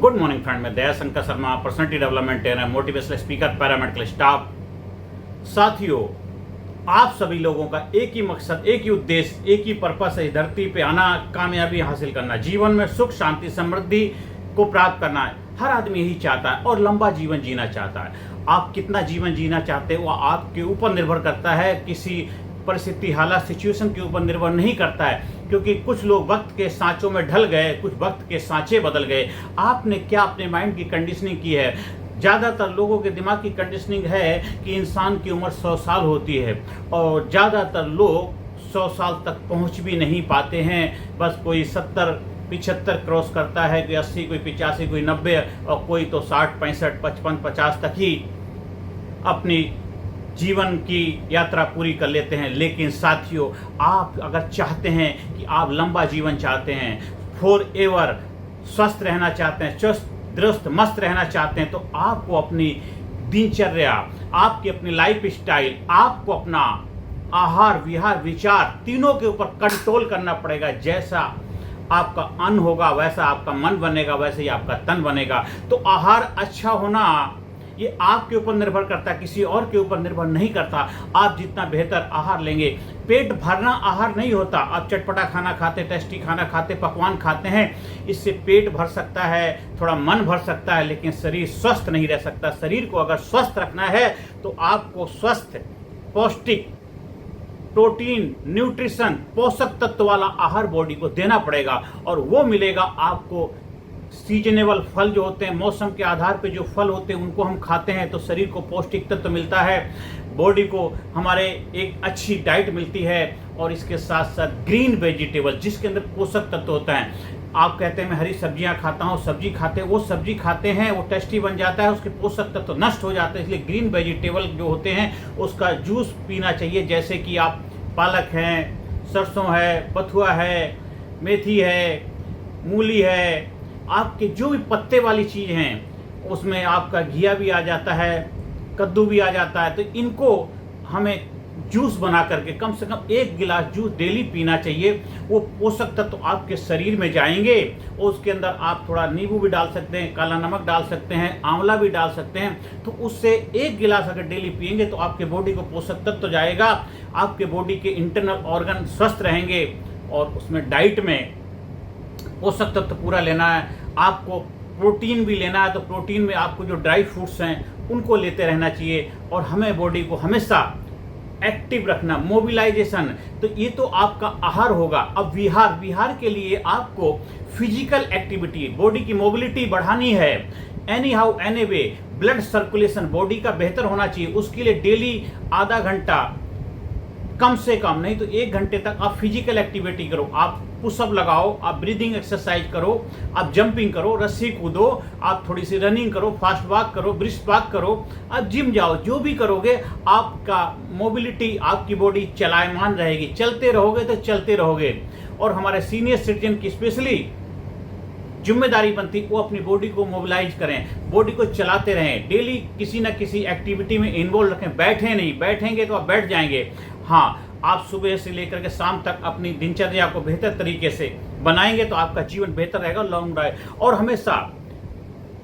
Good morning friend, मैं Daya Shankar Sharma, personality development trainer, motivational speaker, paramedical staff. साथियों, आप सभी लोगों का एक ही मकसद, एक ही उद्देश्य, एक ही पर्पस है, धरती पे आना, कामयाबी हासिल करना, जीवन में सुख शांति समृद्धि को प्राप्त करना है। हर आदमी यही चाहता है और लंबा जीवन जीना चाहता है। आप कितना जीवन जीना चाहते हैं वो आपके ऊपर निर्भर करता है, किसी परिस्थिति, हालात, सिचुएशन के ऊपर निर्भर नहीं करता है। क्योंकि कुछ लोग वक्त के सांचों में ढल गए, कुछ वक्त के सांचे बदल गए। आपने क्या अपने माइंड की कंडीशनिंग की है? ज़्यादातर लोगों के दिमाग की कंडीशनिंग है कि इंसान की उम्र 100 साल होती है और ज़्यादातर लोग 100 साल तक पहुंच भी नहीं पाते हैं। बस कोई 70-75 क्रॉस करता है, कोई 80, कोई 85, कोई 90 और कोई तो 60, 65, 55, 50 तक ही अपनी जीवन की यात्रा पूरी कर लेते हैं। लेकिन साथियों, आप अगर चाहते हैं कि आप लंबा जीवन चाहते हैं, फॉर एवर स्वस्थ रहना चाहते हैं, चुस्त दुरुस्त मस्त रहना चाहते हैं, तो आपको अपनी दिनचर्या, आपकी अपनी लाइफ स्टाइल, आपको अपना आहार विहार विचार तीनों के ऊपर कंट्रोल करना पड़ेगा। जैसा आपका अन्न होगा वैसा आपका मन बनेगा, वैसे ही आपका तन बनेगा। तो आहार अच्छा होना ये आपके ऊपर निर्भर करता है, किसी और के ऊपर निर्भर नहीं करता। आप जितना बेहतर आहार लेंगे, पेट भरना आहार नहीं होता। आप चटपटा खाना खाते, टेस्टी खाना खाते, पकवान खाते हैं, इससे पेट भर सकता है, थोड़ा मन भर सकता है, लेकिन शरीर स्वस्थ नहीं रह सकता। शरीर को अगर स्वस्थ रखना है तो आपको स्वस्थ, पौष्टिक, प्रोटीन, न्यूट्रिशन, पोषक तत्व वाला आहार बॉडी को देना पड़ेगा। और वो मिलेगा आपको सीजनेबल फल जो होते हैं, मौसम के आधार पे जो फल होते हैं उनको हम खाते हैं तो शरीर को पौष्टिक तत्व मिलता है, बॉडी को हमारे एक अच्छी डाइट मिलती है। और इसके साथ साथ ग्रीन वेजिटेबल जिसके अंदर पोषक तत्व होता है। आप कहते हैं मैं हरी सब्जियां खाता हूं, सब्जी खाते हैं, वो सब्जी खाते हैं, वो टेस्टी बन जाता है, उसके पोषक तत्व नष्ट हो जाते हैं। इसलिए ग्रीन वेजिटेबल जो होते हैं उसका जूस पीना चाहिए। जैसे कि आप पालक हैं, सरसों है, बथुआ है, मेथी है, मूली है, आपके जो भी पत्ते वाली चीज़ हैं उसमें आपका घिया भी आ जाता है, कद्दू भी आ जाता है। तो इनको हमें जूस बना करके कम से कम 1 गिलास जूस डेली पीना चाहिए। वो पोषक तत्व तो आपके शरीर में जाएंगे और उसके अंदर आप थोड़ा नींबू भी डाल सकते हैं, काला नमक डाल सकते हैं, आंवला भी डाल सकते हैं। तो उससे 1 गिलास अगर डेली पिएंगे तो आपके बॉडी को पोषक तत्व तो जाएगा, आपके बॉडी के इंटरनल ऑर्गन स्वस्थ रहेंगे। और उसमें डाइट में पोषक तत्व पूरा लेना है, आपको प्रोटीन भी लेना है। तो प्रोटीन में आपको जो ड्राई फ्रूट्स हैं उनको लेते रहना चाहिए। और हमें बॉडी को हमेशा एक्टिव रखना, मोबिलाइजेशन। तो ये तो आपका आहार होगा। अब विहार के लिए आपको फिजिकल एक्टिविटी, बॉडी की मोबिलिटी बढ़ानी है। Any how any way blood circulation body का बेहतर होना चाहिए। उसके लिए डेली आधा घंटा, कम से कम नहीं तो 1 घंटे तक आप फिजिकल एक्टिविटी करो। आप पुशअप लगाओ, आप ब्रीदिंग एक्सरसाइज करो, आप जंपिंग करो, रस्सी कूदो, आप थोड़ी सी रनिंग करो, फास्ट वॉक करो, ब्रिस्क वॉक करो, आप जिम जाओ। जो भी करोगे आपका मोबिलिटी, आपकी बॉडी चलायमान रहेगी। चलते रहोगे तो चलते रहोगे। और हमारे सीनियर सिटीजन की स्पेशली जिम्मेदारी बनती वो अपनी बॉडी को मोबिलाइज करें, बॉडी को चलाते रहें, डेली किसी न किसी एक्टिविटी में इन्वॉल्व रखें। बैठे नहीं, बैठेंगे तो आप बैठ जाएंगे। हाँ, आप सुबह से लेकर के शाम तक अपनी दिनचर्या को बेहतर तरीके से बनाएंगे तो आपका जीवन बेहतर रहेगा, लॉन्ग ड्राइव। और हमेशा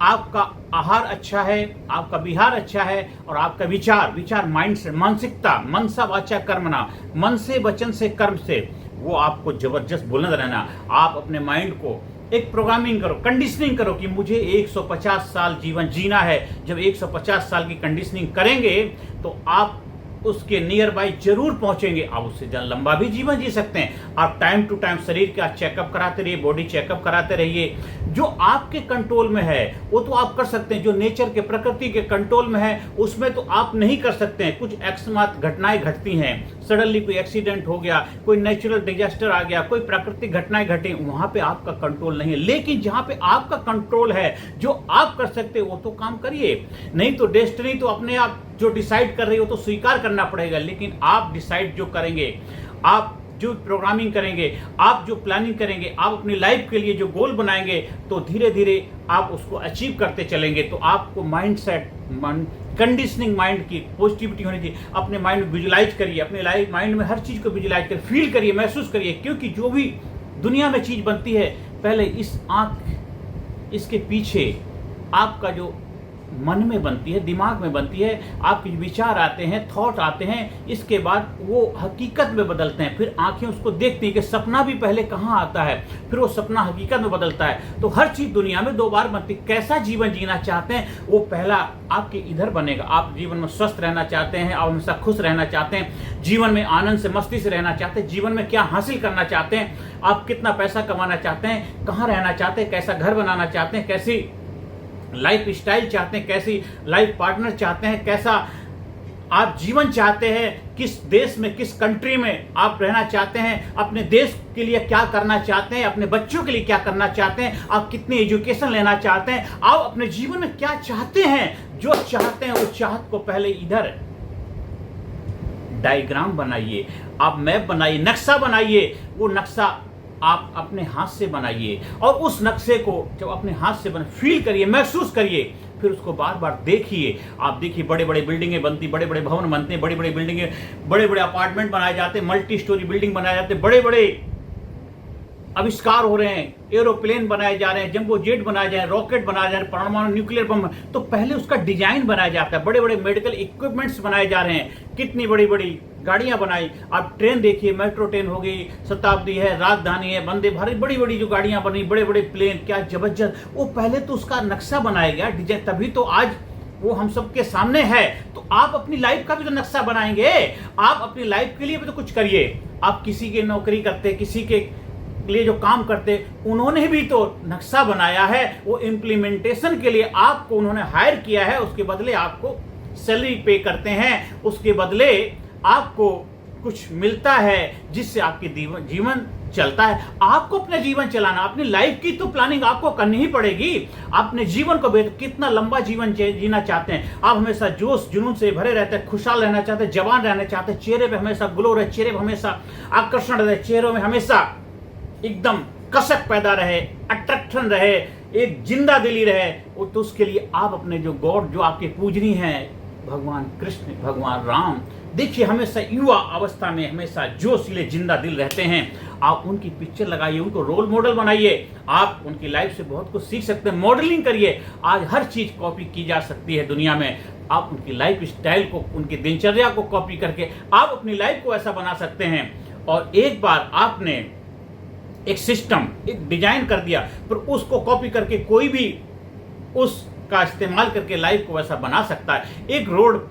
आपका आहार अच्छा है, आपका विहार अच्छा है और आपका विचार माइंड से, मानसिकता, मनसा वाचा कर्मणा, मन से, वचन से, कर्म से, वो आपको जबरदस्त बुलंद रहना। आप अपने माइंड को एक प्रोग्रामिंग करो, कंडीशनिंग करो कि मुझे 150 साल जीवन जीना है। जब 150 साल की कंडीशनिंग करेंगे तो आप उसके नियर बाई जरूर पहुंचेंगे। आप उससे लंबा भी जीवन जी सकते हैं। आप टाइम टू टाइम शरीर का चेकअप कराते रहिए, बॉडी चेकअप कराते रहिए। जो आपके कंट्रोल में है वो तो आप कर सकते हैं, जो नेचर के, प्रकृति के कंट्रोल में है उसमें तो आप नहीं कर सकते हैं। कुछ अकस्मात घटनाएं घटती हैं, सडनली कोई एक्सीडेंट हो गया, कोई नेचुरल डिजास्टर आ गया, कोई प्राकृतिक घटनाएं घटी, वहां पे आपका कंट्रोल नहीं है। लेकिन जहां पे आपका कंट्रोल है, जो आप कर सकते हैं वो तो काम करिए। नहीं तो डेस्टिनी तो अपने आप जो डिसाइड कर रही हो तो स्वीकार करना पड़ेगा। लेकिन आप डिसाइड जो करेंगे, आप जो प्रोग्रामिंग करेंगे, आप जो प्लानिंग करेंगे, आप अपनी लाइफ के लिए जो गोल बनाएंगे तो धीरे धीरे आप उसको अचीव करते चलेंगे। तो आपको माइंड सेट, कंडीशनिंग माइंड की पॉजिटिविटी होनी चाहिए। अपने माइंड में विजुलाइज करिए, अपने लाइफ माइंड में हर चीज़ को विजुलाइज करिए, फील करिए, महसूस करिए। क्योंकि जो भी दुनिया में चीज़ बनती है पहले इस आँख इसके पीछे आपका जो मन में बनती है, दिमाग में बनती है, आपके विचार आते हैं, थॉट आते हैं, इसके बाद वो हकीकत में बदलते हैं। फिर आंखें उसको देखती हैं कि सपना भी पहले कहाँ आता है, फिर वो सपना हकीकत में बदलता है। तो हर चीज दुनिया में 2 बार बनती है। कैसा जीवन जीना चाहते हैं वो पहला आपके इधर बनेगा। आप जीवन में स्वस्थ रहना चाहते हैं, आप हमेशा खुश रहना चाहते हैं, जीवन में आनंद से मस्ती से रहना चाहते हैं, जीवन में क्या हासिल करना चाहते हैं, आप कितना पैसा कमाना चाहते हैं, कहाँ रहना चाहते हैं, कैसा घर बनाना चाहते हैं, कैसी लाइफ स्टाइल चाहते हैं, कैसी लाइफ पार्टनर चाहते हैं, कैसा आप जीवन चाहते हैं, किस देश में, किस कंट्री में आप रहना चाहते हैं, अपने देश के लिए क्या करना चाहते हैं, अपने बच्चों के लिए क्या करना चाहते हैं, आप कितनी एजुकेशन लेना चाहते हैं, आप अपने जीवन में क्या चाहते हैं। जो चाहते हैं वो चाहत को पहले इधर डायग्राम बनाइए, आप मैप बनाइए, नक्शा बनाइए। वो नक्शा आप अपने हाथ से बनाइए और उस नक्शे को जब अपने हाथ से फील करिए, महसूस करिए, फिर उसको बार बार देखिए। आप देखिए बड़े बड़े बिल्डिंगें बनती, बड़े बड़े भवन बनते हैं, बड़ी बड़ी बिल्डिंगें, बड़े बड़े अपार्टमेंट बनाए जाते हैं, मल्टी स्टोरी बिल्डिंग बनाए जाते हैं, बड़े बड़े आविष्कार हो रहे हैं, एरोप्लेन बनाए जा रहे हैं, जंबो जेट बनाए जा रहे हैं, रॉकेट बनाए जा रहे हैं, परमाणु न्यूक्लियर बम। तो पहले उसका डिजाइन बनाया जाता है, बड़े बड़े मेडिकल इक्विपमेंट्स बनाए जा रहे हैं, कितनी बड़ी बड़ी गाड़ियां बनाई। आप ट्रेन देखिए, मेट्रो ट्रेन हो गई, शताब्दी है, राजधानी है, वंदे भारत, बड़ी बड़ी जो गाड़ियां बनी, बड़े बड़े प्लेन, क्या जबरदस्त। वो पहले तो उसका नक्शा बनाया गया, डिजाइन, तभी तो आज वो हम सबके सामने है। तो आप अपनी लाइफ का भी तो नक्शा बनाएंगे, आप अपनी लाइफ के लिए भी तो कुछ करिए। आप किसी की नौकरी करते, किसी के लिए जो काम करते, उन्होंने भी तो नक्शा बनाया है, वो इम्प्लीमेंटेशन के लिए आपको उन्होंने हायर किया है, उसके बदले आपको सैलरी पे करते हैं, उसके बदले आपको कुछ मिलता है जिससे आपकी जीवन चलता है। आपको अपना जीवन चलाना, अपनी लाइफ की तो प्लानिंग आपको करनी ही पड़ेगी। अपने जीवन को कितना लंबा जीवन जीना चाहते हैं, आप हमेशा जोश जुनून से भरे रहते हैं, खुशहाल रहना चाहते हैं, जवान रहना चाहते हैं, चेहरे पे हमेशा ग्लो रहे, चेहरे पे हमेशा आकर्षण रहे, चेहरों में हमेशा एकदम कसक पैदा रहे, अट्रैक्शन रहे, एक जिंदा दिली रहे। तो उसके लिए आप अपने जो गॉड, जो आपके पूजनीय हैं, भगवान कृष्ण, भगवान राम, देखिए हमेशा युवा अवस्था में हमेशा जोशीले जिंदा दिल रहते हैं। आप उनकी पिक्चर लगाइए, उनको रोल मॉडल बनाइए, आप उनकी लाइफ से बहुत कुछ सीख सकते हैं। मॉडलिंग करिए, आज हर चीज कॉपी की जा सकती है दुनिया में। आप उनकी लाइफ स्टाइल को, उनकी दिनचर्या को कॉपी करके आप अपनी लाइफ को ऐसा बना सकते हैं। और एक बार आपने एक सिस्टम, एक डिजाइन कर दिया, पर उसको कॉपी करके कोई भी उसका इस्तेमाल करके लाइफ को ऐसा बना सकता है। एक रोड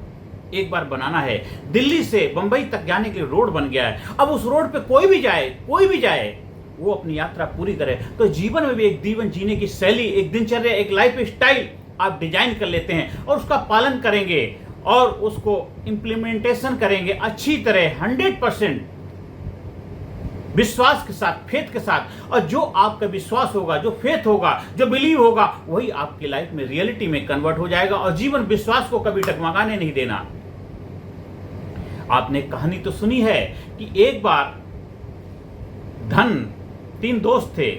एक बार बनाना है, दिल्ली से बंबई तक जाने के लिए रोड बन गया है, अब उस रोड पे कोई भी जाए वो अपनी यात्रा पूरी करे। तो जीवन में भी एक जीवन जीने की शैली, एक दिनचर्या, एक लाइफ स्टाइल आप डिजाइन कर लेते हैं और उसका पालन करेंगे और उसको इम्प्लीमेंटेशन करेंगे अच्छी तरह, 100% विश्वास के साथ, फेथ के साथ। और जो आपका विश्वास होगा, जो फेथ होगा, जो बिलीव होगा, वही आपकी लाइफ में रियलिटी में कन्वर्ट हो जाएगा। और जीवन विश्वास को कभी डगमगाने नहीं देना। आपने कहानी तो सुनी है कि एक बार धन, 3 दोस्त थे,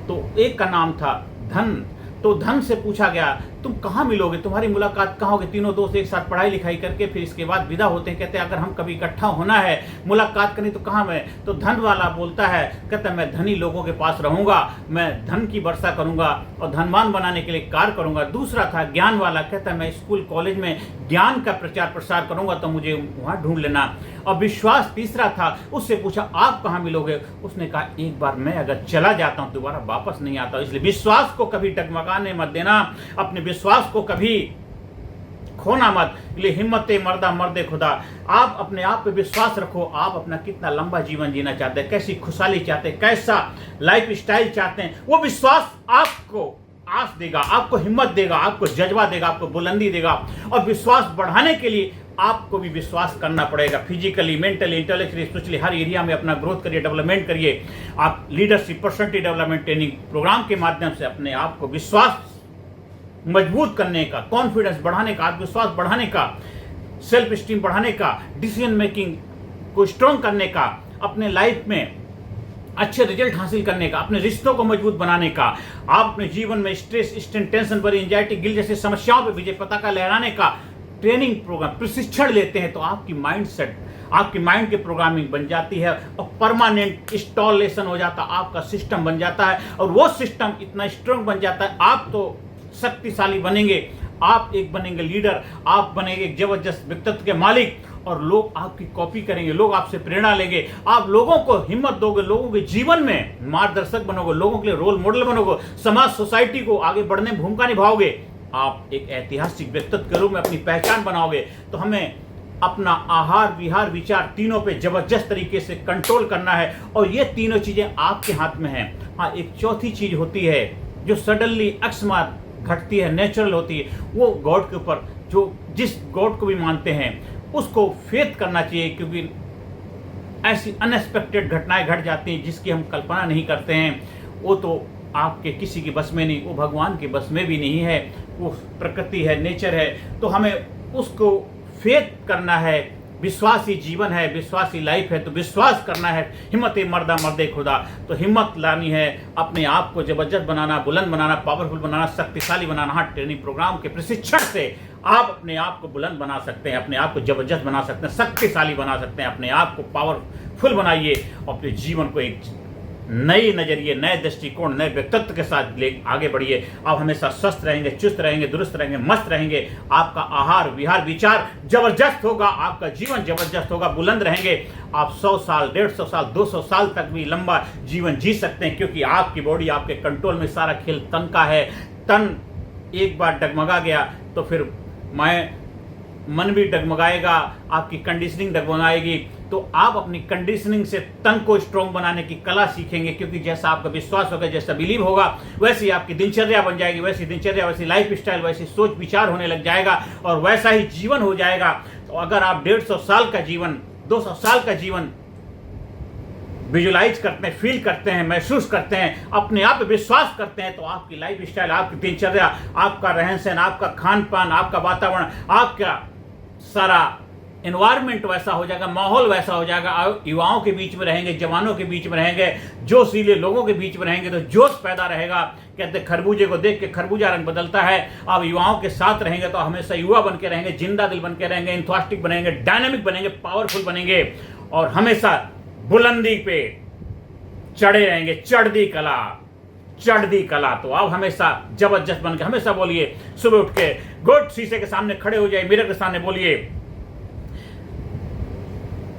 तो एक का नाम था धन। तो धन से पूछा गया, तुम कहाँ मिलोगे, तुम्हारी मुलाकात कहाँ होगी। तीनों दोस्त एक साथ पढ़ाई लिखाई करके फिर इसके बाद विदा होते हैं। कहते हैं अगर हम कभी इकट्ठा होना है, मुलाकात करनी, तो कहाँ मैं। तो धन वाला बोलता है, कहता है मैं धनी लोगों के पास रहूंगा, मैं धन की वर्षा करूंगा और धनवान बनाने के लिए कार्य करूंगा। दूसरा था ज्ञान वाला, कहता है मैं स्कूल कॉलेज में ज्ञान का प्रचार प्रसार करूंगा, तो मुझे वहां ढूंढ लेना। और विश्वास तीसरा था, उससे पूछा आप कहाँ मिलोगे। उसने कहा एक बार मैं अगर चला जाता हूं दोबारा वापस नहीं आता। इसलिए विश्वास को कभी डगमगाने मत देना, अपने विश्वास को कभी खोना मत। इसलिए हिम्मत मर्दा मर्दे खुदा। आप अपने आप पे विश्वास रखो। आप अपना कितना लंबा जीवन जीना चाहते हैं, कैसी खुशहाली चाहते हैं, कैसा लाइफ स्टाइल चाहते हैं, वो विश्वास आपको आस देगा, आपको हिम्मत देगा, आपको जज्बा देगा, आपको बुलंदी देगा। और विश्वास बढ़ाने के लिए आपको भी विश्वास करना पड़ेगा। फिजिकली, मेंटली, इंटेलेक्चुअली, स्पिरिचुअली हर एरिया में अपना ग्रोथ करिए, डेवलपमेंट करिए। आप leadership, personality development training program के माध्यम से अपने आप को विश्वास मजबूत करने का, कॉन्फिडेंस बढ़ाने का, आत्मविश्वास बढ़ाने का, सेल्फ स्टीम बढ़ाने का, डिसीजन मेकिंग को स्ट्रॉन्ग करने का, अपने लाइफ में अच्छे रिजल्ट हासिल करने का, अपने रिश्तों को मजबूत बनाने का, आप अपने जीवन में स्ट्रेस, टेंशन, बड़ी एंजाइटी, गिल्ट जैसी समस्याओं पर विजय पताका लहराने का ट्रेनिंग प्रोग्राम, प्रशिक्षण लेते हैं, तो आपकी माइंड सेट, आपकी माइंड की प्रोग्रामिंग बन जाती है और परमानेंट इंस्टॉलेशन हो जाता है, आपका सिस्टम बन जाता है और वो सिस्टम इतना स्ट्रांग बन जाता है, आप तो शक्तिशाली बनेंगे, आप एक बनेंगे लीडर, आप बनेंगे एक जबरदस्त व्यक्तित्व के मालिक और लोग आपकी कॉपी करेंगे, लोग आपसे प्रेरणा लेंगे, आप लोगों को हिम्मत दोगे, लोगों के जीवन में मार्गदर्शक बनोगे, लोगों के लिए रोल मॉडल बनोगे, समाज सोसाइटी को आगे बढ़ने में भूमिका निभाओगे, आप एक ऐतिहासिक व्यक्तित्व के रूप में अपनी पहचान बनाओगे। तो हमें अपना आहार विहार विचार तीनों पे जबरदस्त तरीके से कंट्रोल करना है और ये तीनों चीजें आपके हाथ में हैं। हाँ, एक चौथी चीज होती है जो सडनली अकस्मात घटती है, नेचुरल होती है, वो गॉड के ऊपर, जो जिस गॉड को भी मानते हैं उसको फेथ करना चाहिए, क्योंकि ऐसी अनएक्सपेक्टेड घटनाएं घट जाती हैं जिसकी हम कल्पना नहीं करते हैं। वो तो आपके किसी के बस में नहीं, वो भगवान के बस में भी नहीं है, वो प्रकृति है, नेचर है। तो हमें उसको फेथ करना है, विश्वासी जीवन है, विश्वासी लाइफ है, तो विश्वास करना है, हिम्मत मर्दा मर्दे खुदा। तो हिम्मत लानी है, अपने आप को जबरदस्त बनाना, बुलंद बनाना, पावरफुल बनाना, शक्तिशाली बनाना। हाँ, ट्रेनिंग प्रोग्राम के प्रशिक्षण से आप अपने आप को बुलंद बना सकते हैं, अपने आप को जबरदस्त बना सकते हैं, शक्तिशाली बना सकते हैं, अपने आप को पावरफुल बनाइए और अपने जीवन को एक नई नजरिए, नए दृष्टिकोण, नए व्यक्तित्व के साथ ले आगे बढ़िए। आप हमेशा स्वस्थ रहेंगे, चुस्त रहेंगे, दुरुस्त रहेंगे, मस्त रहेंगे, आपका आहार विहार विचार जबरदस्त होगा, आपका जीवन जबरदस्त होगा, बुलंद रहेंगे। आप 100 साल, 150 साल, 200 साल तक भी लंबा जीवन जी सकते हैं, क्योंकि आपकी बॉडी आपके कंट्रोल में, सारा खेल तन का है। तन एक बार डगमगा गया तो फिर मन भी डगमगाएगा, आपकी कंडीशनिंग डगमगाएगी। तो आप अपनी कंडीशनिंग से तन को स्ट्रॉन्ग बनाने की कला सीखेंगे, क्योंकि जैसा आपका विश्वास होगा, जैसा बिलीव होगा, वैसी आपकी दिनचर्या बन जाएगी, वैसी दिनचर्या, वैसी लाइफ स्टाइल, वैसी सोच विचार होने लग जाएगा और वैसा ही जीवन हो जाएगा। तो अगर आप 150 साल का जीवन, 200 साल का जीवन विजुलाइज करते हैं, फील करते हैं, महसूस करते हैं, अपने आप पे विश्वास करते हैं, तो आपकी लाइफ स्टाइल, आपकी दिनचर्या, आपका रहन सहन, आपका खान पान, आपका वातावरण, आपका सारा एनवायरनमेंट वैसा हो जाएगा, माहौल वैसा हो जाएगा। आप युवाओं के बीच में रहेंगे, जवानों के बीच में रहेंगे, जोशीले लोगों के बीच में रहेंगे तो जोश पैदा रहेगा। कहते खरबूजे को देख के खरबूजा रंग बदलता है। आप युवाओं के साथ रहेंगे तो हमेशा युवा बन के रहेंगे, जिंदा दिल बन के रहेंगे, एंथुसियास्टिक बनेंगे, डायनामिक बनेंगे, पावरफुल बनेंगे और हमेशा बुलंदी पे चढ़े रहेंगे। चढ़दी कला। तो आप हमेशा जबरदस्त बन के हमेशा बोलिए, सुबह उठ के गुड शीशे के सामने खड़े हो जाए, मिरर के सामने बोलिए,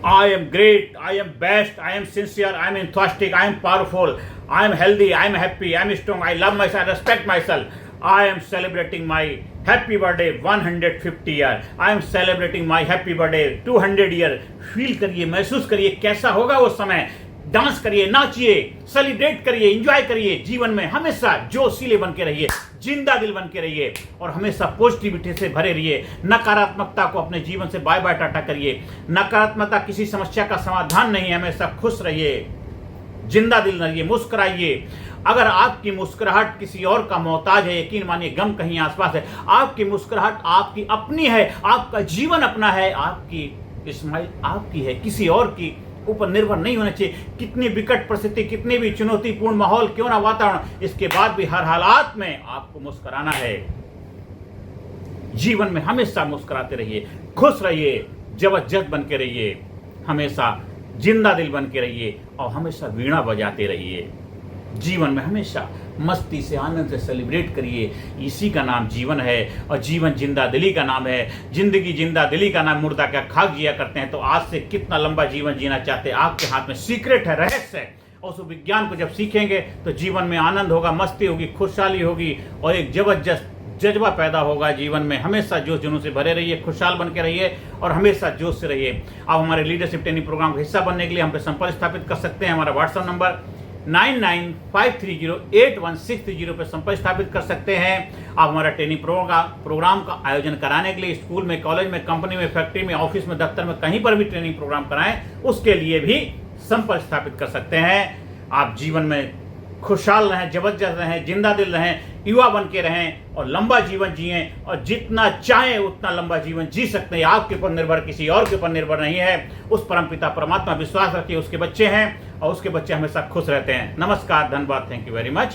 I am great, I am best, I am sincere, I am enthusiastic, I am powerful, I am healthy, I am happy, I am strong, I love myself, I respect myself, I am celebrating my happy birthday 150 year, I am celebrating my happy birthday 200 year। Feel करिए, महसूस करिए कैसा होगा वो समय। Dance करिए, नाचिए, celebrate करिए, enjoy करिए। जीवन में हमेशा जोशीले बन के रहिए, जिंदा दिल बन के रहिए और हमेशा पॉजिटिविटी से भरे रहिए। नकारात्मकता को अपने जीवन से बाय बाय टाटा करिए। नकारात्मकता किसी समस्या का समाधान नहीं है। हमेशा खुश रहिए, जिंदा दिल रहिए, मुस्कुराइए। अगर आपकी मुस्कुराहट किसी और का मोहताज है, यकीन मानिए गम कहीं आसपास है। आपकी मुस्कुराहट आपकी अपनी है, आपका जीवन अपना है, आपकी स्माइल आपकी है, किसी और की ऊपर निर्भर नहीं होना चाहिए। कितनी विकट परिस्थिति, कितनी भी चुनौतीपूर्ण माहौल क्यों ना वातावरण, इसके बाद भी हर हालात में आपको मुस्कुराना है। जीवन में हमेशा मुस्कुराते रहिए, खुश रहिए, जबरदस्त बन के रहिए, हमेशा जिंदा दिल बन के रहिए और हमेशा वीणा बजाते रहिए। जीवन में हमेशा मस्ती से, आनंद से सेलिब्रेट करिए। इसी का नाम जीवन है और जीवन जिंदा दिली का नाम है। जिंदगी जिंदा दिली का नाम, मुर्दा क्या खाक जिया करते हैं। तो आज से कितना लंबा जीवन जीना चाहते हैं, आपके हाथ में सीक्रेट है, रहस्य है। और उस विज्ञान को जब सीखेंगे तो जीवन में आनंद होगा, मस्ती होगी, खुशहाली होगी और एक जबरदस्त जज्बा पैदा होगा। जीवन में हमेशा जोश जुनून से भरे रहिए, खुशहाल बन के रहिए और हमेशा जोश से रहिए। आप हमारे लीडरशिप ट्रेनिंग प्रोग्राम का हिस्सा बनने के लिए हम पे संपर्क स्थापित कर सकते हैं। हमारा व्हाट्सएप नंबर 9953081630 पर संपर्क स्थापित कर सकते हैं। आप हमारा ट्रेनिंग प्रोग्राम का आयोजन कराने के लिए स्कूल में, कॉलेज में, कंपनी में, फैक्ट्री में, ऑफिस में, दफ्तर में, कहीं पर भी ट्रेनिंग प्रोग्राम कराएं, उसके लिए भी संपर्क स्थापित कर सकते हैं। आप जीवन में खुशहाल रहें, जबरदस्त रहें, जिंदा दिल रहें, युवा बन के रहें और लंबा जीवन जिएं और जितना चाहें उतना लंबा जीवन जी सकते हैं। आपके ऊपर निर्भर, किसी और के ऊपर निर्भर नहीं है। उस परमपिता परमात्मा विश्वास रखिए, उसके बच्चे हैं और उसके बच्चे हमेशा खुश रहते हैं। नमस्कार, धन्यवाद, थैंक यू वेरी मच।